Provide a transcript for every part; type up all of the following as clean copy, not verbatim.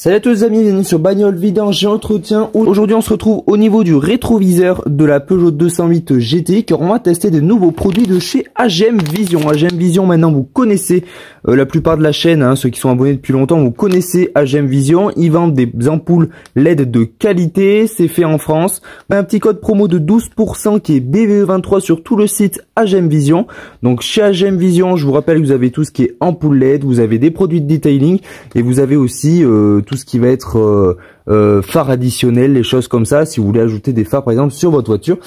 Salut à tous les amis, bienvenue sur Bagnole Vidange et Entretien. Aujourd'hui on se retrouve au niveau du rétroviseur de la Peugeot 208 GTI car on va tester des nouveaux produits de chez AGM Vision. AGM Vision, maintenant vous connaissez la plupart de la chaîne, hein, ceux qui sont abonnés depuis longtemps, vous connaissez AGM Vision. Ils vendent des ampoules LED de qualité, c'est fait en France. Un petit code promo de 12% qui est BVE23 sur tout le site AGM Vision. Donc chez AGM Vision, je vous rappelle que vous avez tout ce qui est ampoule LED, vous avez des produits de detailing et vous avez aussi tout ce qui va être phare additionnel, les choses comme ça, si vous voulez ajouter des phares par exemple sur votre voiture.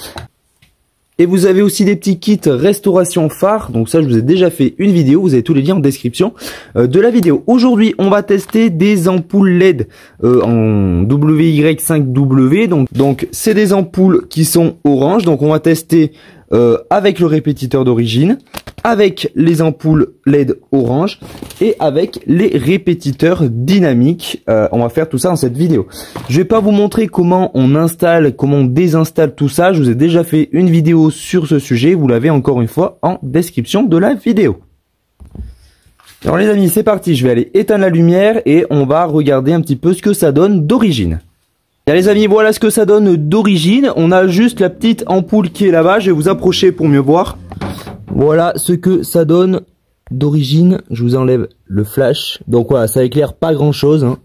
Et vous avez aussi des petits kits restauration phare, donc ça je vous ai déjà fait une vidéo, vous avez tous les liens en description de la vidéo. Aujourd'hui on va tester des ampoules LED en WY5W, donc c'est des ampoules qui sont orange, donc on va tester avec le répétiteur d'origine, avec les ampoules LED orange et avec les répétiteurs dynamiques. On va faire tout ça dans cette vidéo. Je vais pas vous montrer comment on installe, comment on désinstalle tout ça. Je vous ai déjà fait une vidéo sur ce sujet. Vous l'avez encore une fois en description de la vidéo. Alors les amis, c'est parti. Je vais aller éteindre la lumière et on va regarder un petit peu ce que ça donne d'origine. Bien les amis, voilà ce que ça donne d'origine. On a juste la petite ampoule qui est là-bas. Je vais vous approcher pour mieux voir. Voilà ce que ça donne d'origine. Je vous enlève le flash. Donc voilà, ça éclaire pas grand chose, hein.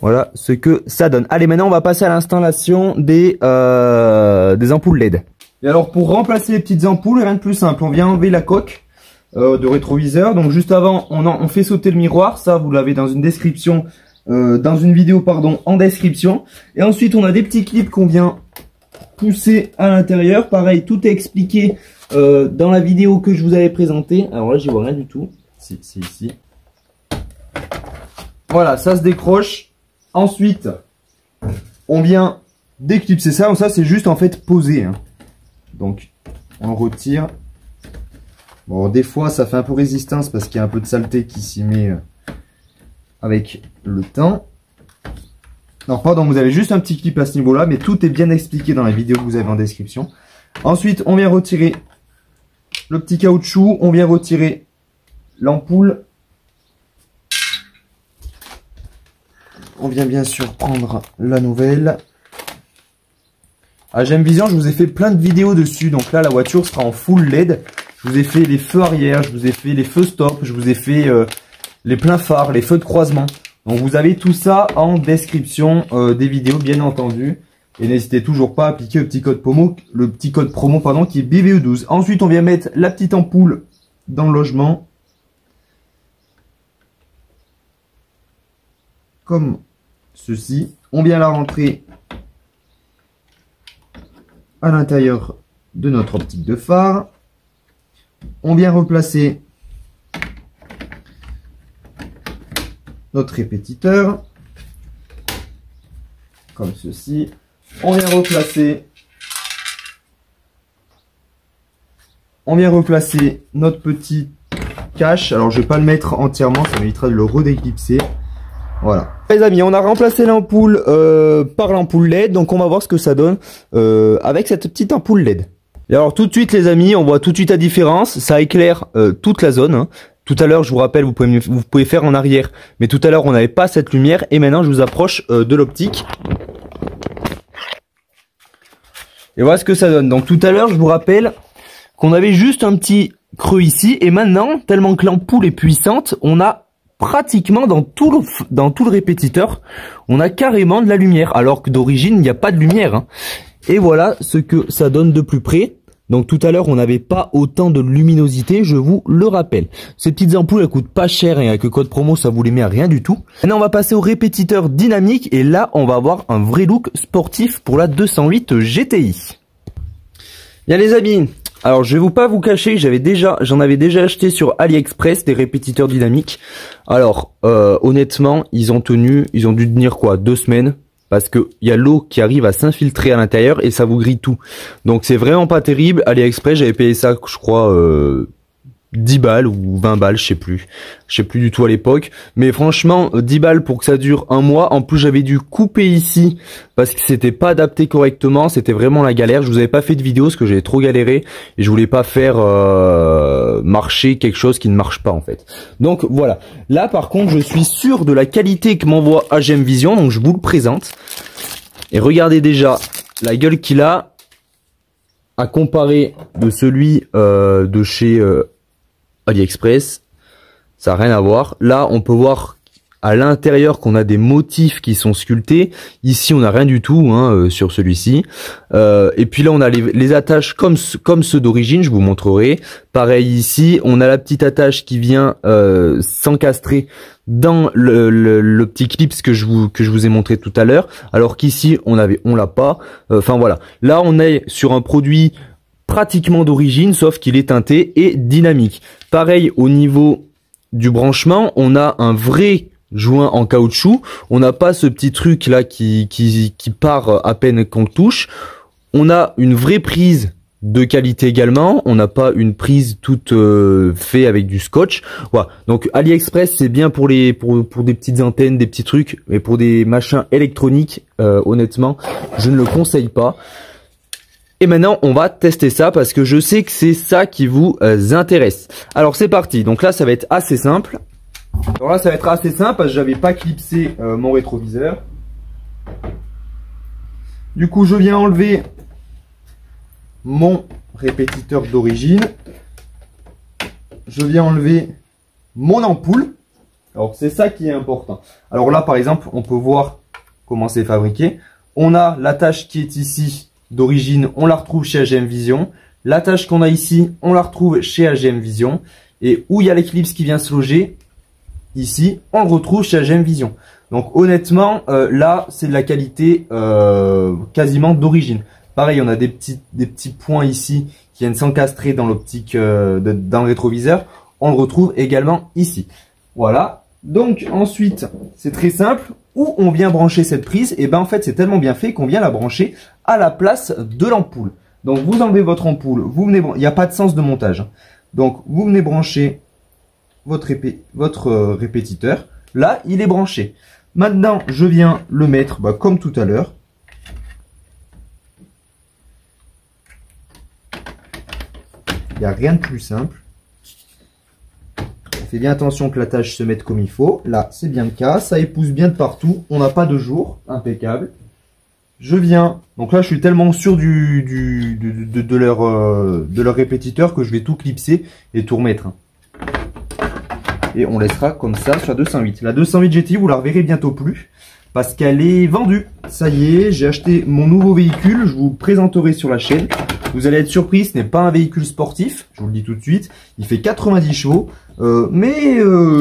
Voilà ce que ça donne. Allez, maintenant on va passer à l'installation des ampoules LED. Et alors pour remplacer les petites ampoules, rien de plus simple. On vient enlever la coque de rétroviseur. Donc juste avant, on fait sauter le miroir. Ça, vous l'avez dans une description, dans une vidéo pardon, en description. Et ensuite, on a des petits clips qu'on vient pousser à l'intérieur. Pareil, tout est expliqué dans la vidéo que je vous avais présentée. Alors là, j'y vois rien du tout. C'est ici. Voilà, ça se décroche. Ensuite, on vient déclipser ça. Ça, c'est juste en fait poser, hein. Donc, on retire. Bon, des fois, ça fait un peu résistance parce qu'il y a un peu de saleté qui s'y met avec le temps. Non, pardon, vous avez juste un petit clip à ce niveau-là, mais tout est bien expliqué dans la vidéo que vous avez en description. Ensuite, on vient retirer le petit caoutchouc, on vient retirer l'ampoule. On vient bien sûr prendre la nouvelle. AGM Vision, je vous ai fait plein de vidéos dessus. Donc là, la voiture sera en full LED. Je vous ai fait les feux arrière, je vous ai fait les feux stop, je vous ai fait les pleins phares, les feux de croisement. Donc vous avez tout ça en description des vidéos, bien entendu. Et n'hésitez toujours pas à appliquer le petit code promo, qui est BVE12. Ensuite, on vient mettre la petite ampoule dans le logement. Comme ceci. On vient la rentrer à l'intérieur de notre optique de phare. On vient replacer notre répétiteur. Comme ceci. On vient replacer notre petit cache. Alors je ne vais pas le mettre entièrement, ça m'évitera de le redéclipser. Voilà. Les amis, on a remplacé l'ampoule par l'ampoule LED. Donc on va voir ce que ça donne avec cette petite ampoule LED. Et alors tout de suite les amis, on voit tout de suite la différence. Ça éclaire toute la zone, hein. Tout à l'heure, je vous rappelle, vous pouvez faire en arrière. Mais tout à l'heure, on n'avait pas cette lumière. Et maintenant, je vous approche de l'optique. Et voilà ce que ça donne. Donc tout à l'heure, je vous rappelle qu'on avait juste un petit creux ici. Et maintenant, tellement que l'ampoule est puissante, on a pratiquement dans tout le répétiteur, on a carrément de la lumière. Alors que d'origine, il n'y a pas de lumière, hein. Et voilà ce que ça donne de plus près. Donc tout à l'heure, on n'avait pas autant de luminosité, je vous le rappelle. Ces petites ampoules, elles coûtent pas cher et avec le code promo, ça vous les met à rien du tout. Maintenant, on va passer au répétiteur dynamique et là, on va avoir un vrai look sportif pour la 208 GTI. Bien les amis, alors je vais pas vous cacher, j'en avais déjà acheté sur AliExpress des répétiteurs dynamiques. Alors honnêtement, ils ont dû tenir quoi, 2 semaines. Parce que il y a l'eau qui arrive à s'infiltrer à l'intérieur et ça vous grille tout. Donc c'est vraiment pas terrible. AliExpress, j'avais payé ça, je crois, 10 balles ou 20 balles, je sais plus du tout à l'époque, mais franchement 10 balles pour que ça dure un mois. En plus j'avais dû couper ici parce que c'était pas adapté correctement, c'était vraiment la galère. Je vous avais pas fait de vidéo parce que j'avais trop galéré et je voulais pas faire marcher quelque chose qui ne marche pas en fait. Donc voilà, là par contre je suis sûr de la qualité que m'envoie AGM Vision, donc je vous le présente et regardez déjà la gueule qu'il a à comparer de celui de chez AliExpress, ça n'a rien à voir. Là, on peut voir à l'intérieur qu'on a des motifs qui sont sculptés. Ici, on n'a rien du tout hein, sur celui-ci. Et puis là, on a les attaches comme ceux d'origine, je vous montrerai. Pareil ici, on a la petite attache qui vient s'encastrer dans le petit clip que je vous ai montré tout à l'heure. Alors qu'ici, on l'a pas. Enfin voilà. Là, on est sur un produit pratiquement d'origine, sauf qu'il est teinté et dynamique. Pareil au niveau du branchement, on a un vrai joint en caoutchouc. On n'a pas ce petit truc là qui part à peine qu'on le touche. On a une vraie prise de qualité également. On n'a pas une prise toute faite avec du scotch. Voilà. Donc AliExpress c'est bien pour des petites antennes, des petits trucs, mais pour des machins électroniques, honnêtement, je ne le conseille pas. Et maintenant, on va tester ça parce que je sais que c'est ça qui vous intéresse. Alors, c'est parti. Donc là, ça va être assez simple. Alors là, ça va être assez simple parce que j'avais pas clipsé mon rétroviseur. Du coup, je viens enlever mon répétiteur d'origine. Je viens enlever mon ampoule. Alors, c'est ça qui est important. Alors là, par exemple, on peut voir comment c'est fabriqué. On a l'attache qui est ici d'origine, on la retrouve chez AGM Vision. L'attache qu'on a ici, on la retrouve chez AGM Vision. Et où il y a l'éclipse qui vient se loger, ici, on le retrouve chez AGM Vision. Donc honnêtement, là, c'est de la qualité quasiment d'origine. Pareil, on a des petits points ici qui viennent s'encastrer dans l'optique, dans le rétroviseur. On le retrouve également ici. Voilà. Donc ensuite, c'est très simple. Où on vient brancher cette prise, et ben en fait c'est tellement bien fait qu'on vient la brancher à la place de l'ampoule. Donc vous enlevez votre ampoule, vous venez, il n'y a pas de sens de montage. Donc vous venez brancher votre répétiteur. Là, il est branché. Maintenant, je viens le mettre comme tout à l'heure. Il n'y a rien de plus simple. Faites bien attention que l'attache se mette comme il faut. Là, c'est bien le cas. Ça épouse bien de partout. On n'a pas de jour. Impeccable. Je viens. Donc là, je suis tellement sûr de leur répétiteur que je vais tout clipser et tout remettre. Et on laissera comme ça sur la 208. La 208 GTI, vous la reverrez bientôt plus parce qu'elle est vendue. Ça y est, j'ai acheté mon nouveau véhicule. Je vous présenterai sur la chaîne. Vous allez être surpris, ce n'est pas un véhicule sportif, je vous le dis tout de suite. Il fait 90 chevaux, mais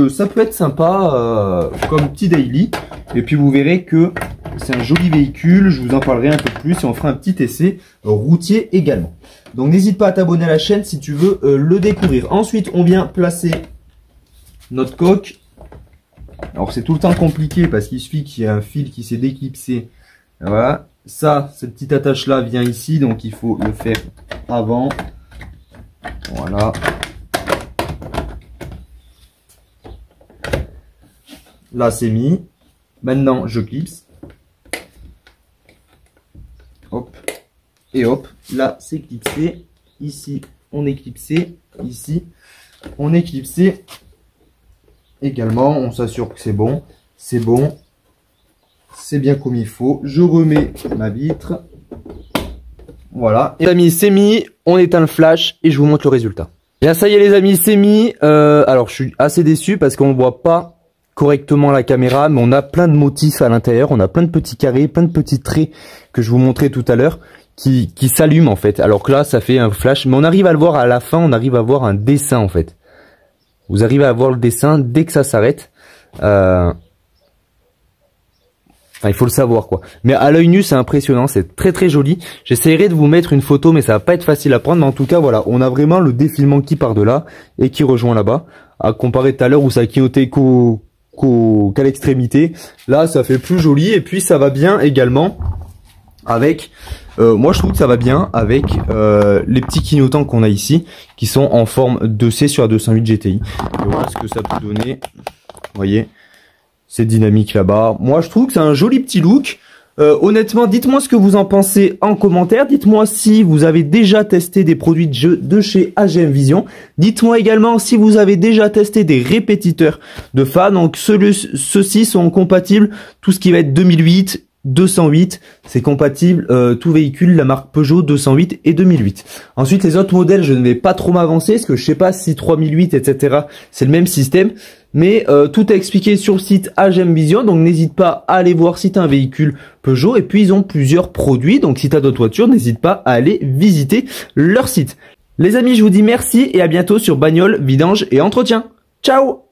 ça peut être sympa comme petit daily. Et puis vous verrez que c'est un joli véhicule, je vous en parlerai un peu plus et on fera un petit essai routier également. Donc n'hésite pas à t'abonner à la chaîne si tu veux le découvrir. Ensuite, on vient placer notre coque. Alors c'est tout le temps compliqué parce qu'il suffit qu'il y ait un fil qui s'est déclipsé. Voilà. Ça, cette petite attache là vient ici, donc il faut le faire avant. Voilà. Là c'est mis. Maintenant je clipse. Hop. Et hop. Là c'est clipsé. Ici on est clipsé. Ici on est clipsé. Également, on s'assure que c'est bon. C'est bon. C'est bien comme il faut. Je remets ma vitre. Voilà. Et les amis, c'est mis. On éteint le flash et je vous montre le résultat. Bien, ça y est les amis, c'est mis. Alors, je suis assez déçu parce qu'on ne voit pas correctement la caméra, mais on a plein de motifs à l'intérieur. On a plein de petits carrés, plein de petits traits que je vous montrais tout à l'heure qui s'allument en fait. Alors que là, ça fait un flash. Mais on arrive à le voir à la fin, on arrive à voir un dessin en fait. Vous arrivez à voir le dessin dès que ça s'arrête. Enfin, il faut le savoir quoi. Mais à l'œil nu, c'est impressionnant, c'est très très joli. J'essaierai de vous mettre une photo, mais ça va pas être facile à prendre. Mais en tout cas, voilà, on a vraiment le défilement qui part de là et qui rejoint là-bas. À comparer tout à l'heure où ça clignotait qu'à l'extrémité. Là, ça fait plus joli et puis ça va bien également avec, moi je trouve que ça va bien avec les petits clignotants qu'on a ici, qui sont en forme de C sur la 208 GTI. Et voilà ce que ça peut donner. Vous voyez, c'est dynamique là-bas. Moi je trouve que c'est un joli petit look. Honnêtement, dites-moi ce que vous en pensez en commentaire. Dites-moi si vous avez déjà testé des produits de chez AGM Vision. Dites-moi également si vous avez déjà testé des répétiteurs de phares. Donc ceux-ci sont compatibles. Tout ce qui va être 2008, 208, c'est compatible tout véhicule, la marque Peugeot 208 et 2008. Ensuite, les autres modèles, je ne vais pas trop m'avancer parce que je sais pas si 3008, etc. c'est le même système. Mais tout est expliqué sur le site AGM Vision, donc n'hésite pas à aller voir si tu as un véhicule Peugeot. Et puis ils ont plusieurs produits, donc si tu as d'autres voitures, n'hésite pas à aller visiter leur site. Les amis, je vous dis merci et à bientôt sur Bagnole, Vidange et Entretien. Ciao!